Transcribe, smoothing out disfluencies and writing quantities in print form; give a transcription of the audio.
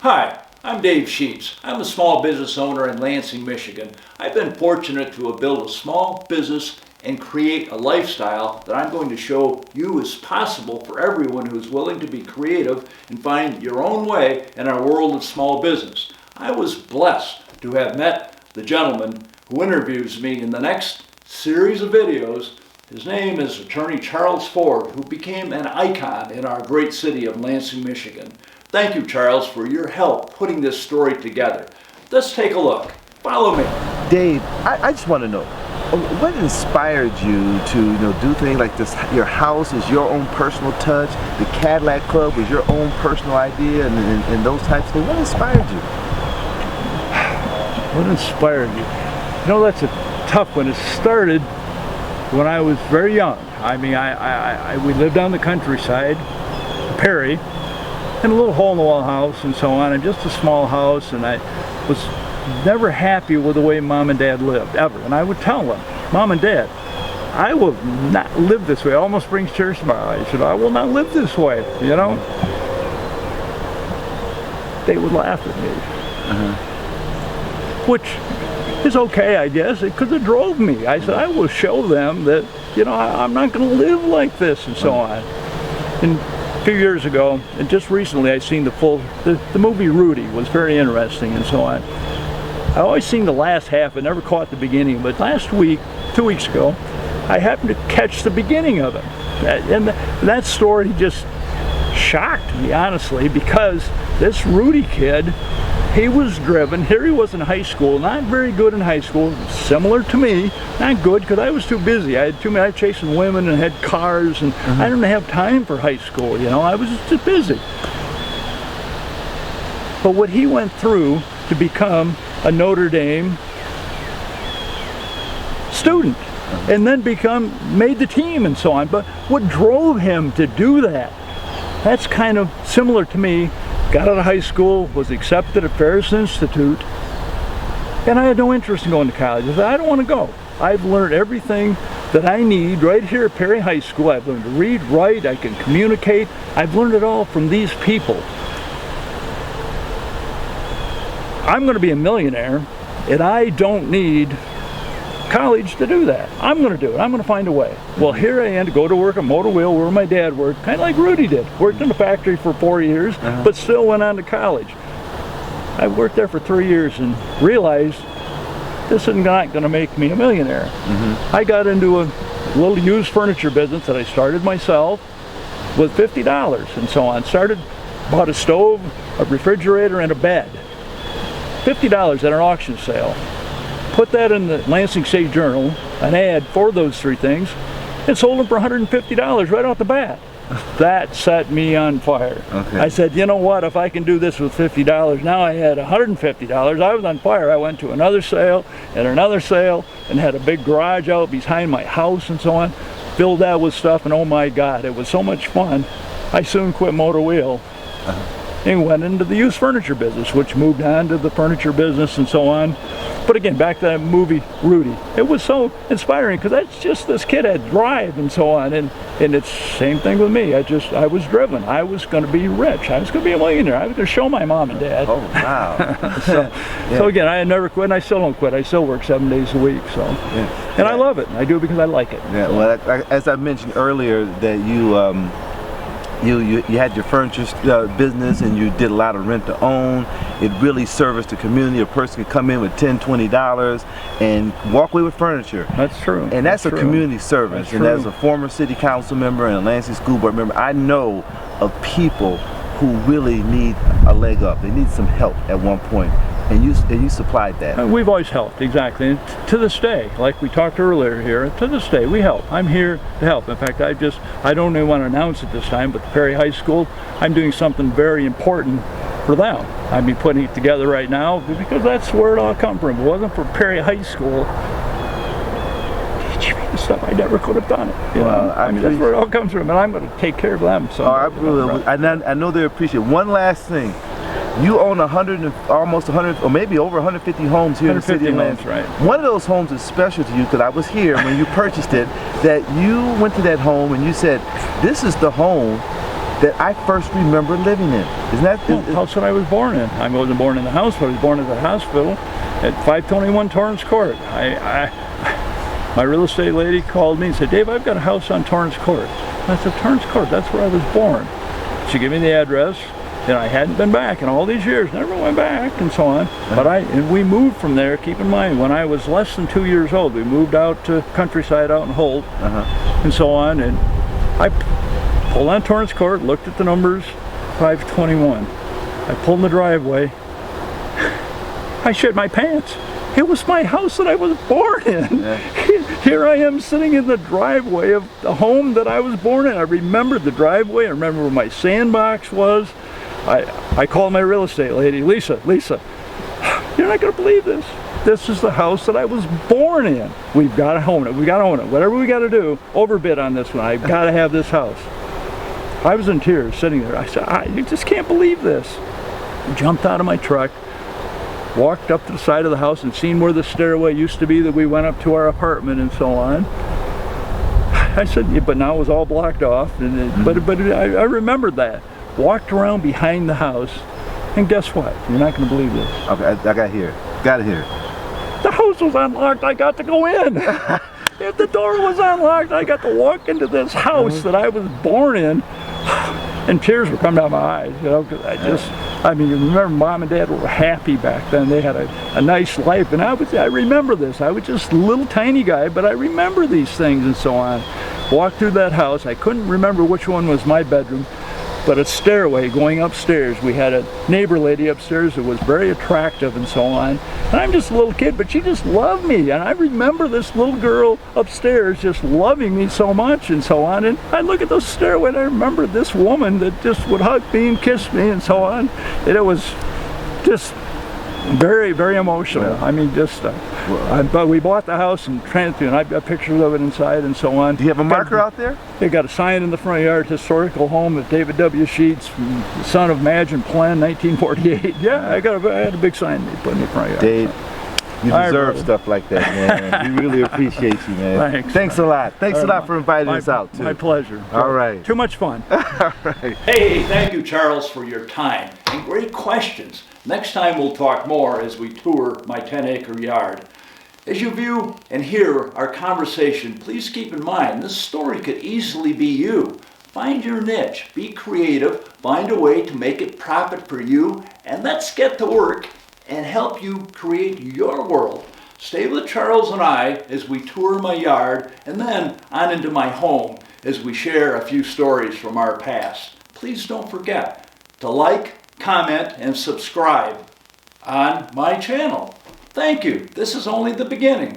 Hi, I'm Dave Sheets. I'm a small business owner in Lansing, Michigan. I've been fortunate to have built a small business and create a lifestyle that I'm going to show you is possible for everyone who's willing to be creative and find your own way in our world of small business. I was blessed to have met the gentleman who interviews me in the next series of videos. His name is Attorney Charles Ford, who became an icon in our great city of Lansing, Michigan. Thank you, Charles, for your help putting this story together. Let's take a look. Follow me. Dave, I just want to know, what inspired you to do things like this? Your house is your own personal touch. The Cadillac Club was your own personal idea, and those types of things. What inspired you? What inspired you? That's a tough one. It started when I was very young. I mean, we lived on the countryside, Perry, in a little hole-in-the-wall house and so on, and just a small house, and I was never happy with the way Mom and Dad lived, ever. And I would tell them, Mom and Dad, I will not live this way. It almost brings tears to my eyes. I will not live this way, They would laugh at me. Which is okay, I guess, because it drove me. I said, I will show them that, I'm not going to live like this and so on. And a few years ago, and just recently, I seen the movie Rudy was very interesting and so on. I always seen the last half, I never caught the beginning, but last week, 2 weeks ago, I happened to catch the beginning of it. And that story just shocked me, honestly, because this Rudy kid, he was driven. Here he was in high school, not very good in high school, similar to me, not good because I was too busy. I was chasing women and had cars, and I didn't have time for high school, I was just too busy. But what he went through to become a Notre Dame student, and then made the team and so on. But what drove him to do that, that's kind of similar to me. Got out of high school, was accepted at Ferris Institute, and I had no interest in going to college. I said, I don't want to go. I've learned everything that I need right here at Perry High School. I've learned to read, write, I can communicate. I've learned it all from these people. I'm going to be a millionaire, and I don't need college to do that. I'm going to do it. I'm going to find a way. Well, here I am to go to work at Motor Wheel where my dad worked, kind of like Rudy did. Worked in the factory for 4 years, but still went on to college. I worked there for 3 years and realized this is not going to make me a millionaire. I got into a little used furniture business that I started myself with $50 and so on. Bought a stove, a refrigerator, and a bed. $50 at an auction sale. Put that in the Lansing State Journal, an ad for those three things, and sold them for $150 right off the bat. That set me on fire. I said, you know what, if I can do this with $50, now I had $150. I was on fire. I went to another sale and had a big garage out behind my house and so on. Filled that with stuff, and oh my God, it was so much fun. I soon quit Motor Wheel. And went into the used furniture business, which moved on to the furniture business and so on. But again, back to that movie, Rudy. It was so inspiring because this kid had drive and so on. And it's the same thing with me. I was driven. I was going to be rich. I was going to be a millionaire. I was going to show my mom and dad. Oh, wow. So again, I had never quit, and I still don't quit. I still work 7 days a week. And I love it. I do it because I like it. Yeah. Well, as I mentioned earlier, that you had your furniture business, and you did a lot of rent to own. It really serviced the community. A person could come in with $10, $20 and walk away with furniture. That's true. And that's a community service. And as a former city council member and a Lansing school board member, I know of people who really need a leg up. They need some help at one point. And you supplied that. We've always helped, exactly. And to this day, like we talked earlier here, to this day we help. I'm here to help. In fact, I don't even want to announce it this time, but the Perry High School, I'm doing something very important for them. I'll be putting it together right now because that's where it all come from. If it wasn't for Perry High School, teaching me the stuff, I never could have done it. That's where it all comes from, and I'm going to take care of them. So I know they appreciate it. One last thing. You own almost 100, or maybe over 150 homes here in the city of Lansing. Right. One of those homes is special to you because I was here when you purchased it, that you went to that home and you said, this is the home that I first remember living in. Isn't that? Well, the house that I was born in. I wasn't born in the house, but I was born at the hospital at 521 Torrance Court. My real estate lady called me and said, Dave, I've got a house on Torrance Court. I said, Torrance Court, that's where I was born. She gave me the address, and I hadn't been back in all these years, never went back and so on. But and we moved from there, keep in mind, when I was less than 2 years old, we moved out to countryside out in Holt and so on. And I pulled on Torrance Court, looked at the numbers, 521. I pulled in the driveway. I shit my pants. It was my house that I was born in. Yeah. Here I am sitting in the driveway of the home that I was born in. I remembered the driveway. I remember where my sandbox was. I called my real estate lady, Lisa, you're not going to believe this. This is the house that I was born in. We've got to own it. We got to own it. Whatever we got to do, overbid on this one. I've got to have this house. I was in tears sitting there. I said, I just can't believe this. Jumped out of my truck, walked up to the side of the house and seen where the stairway used to be that we went up to our apartment and so on. I said, yeah, but now it was all blocked off. And but I remembered that. Walked around behind the house, and guess what? You're not going to believe this. Okay, I got to hear. Got to hear. The house was unlocked. I got to go in. If the door was unlocked, I got to walk into this house that I was born in. And tears were coming down my eyes, you know, because I mean, you remember Mom and Dad were happy back then. They had a nice life, and I remember this. I was just a little tiny guy, but I remember these things and so on. Walked through that house. I couldn't remember which one was my bedroom, but a stairway going upstairs. We had a neighbor lady upstairs who was very attractive and so on. And I'm just a little kid, but she just loved me. And I remember this little girl upstairs just loving me so much and so on. And I look at the stairway and I remember this woman that just would hug me and kiss me and so on. And it was just very, very emotional. Yeah. I mean, just, but we bought the house in Trenton, and I've got pictures of it inside and so on. Do you have a marker out there? They got a sign in the front yard, historical home of David W. Sheets, son of Madge and Plen, 1948. Yeah, I had a big sign they put in the front yard. Dave, you deserve stuff like that, man. We really appreciate you, man. Thanks a lot. Thanks a lot for inviting us out, too. My pleasure. All right. Too much fun. All right. Hey, thank you, Charles, for your time and great questions. Next time we'll talk more as we tour my 10-acre yard. As you view and hear our conversation, please keep in mind this story could easily be you. Find your niche, be creative, find a way to make it profit for you, and let's get to work and help you create your world. Stay with Charles and I as we tour my yard and then on into my home as we share a few stories from our past. Please don't forget to like, comment, and subscribe on my channel. Thank you. This is only the beginning.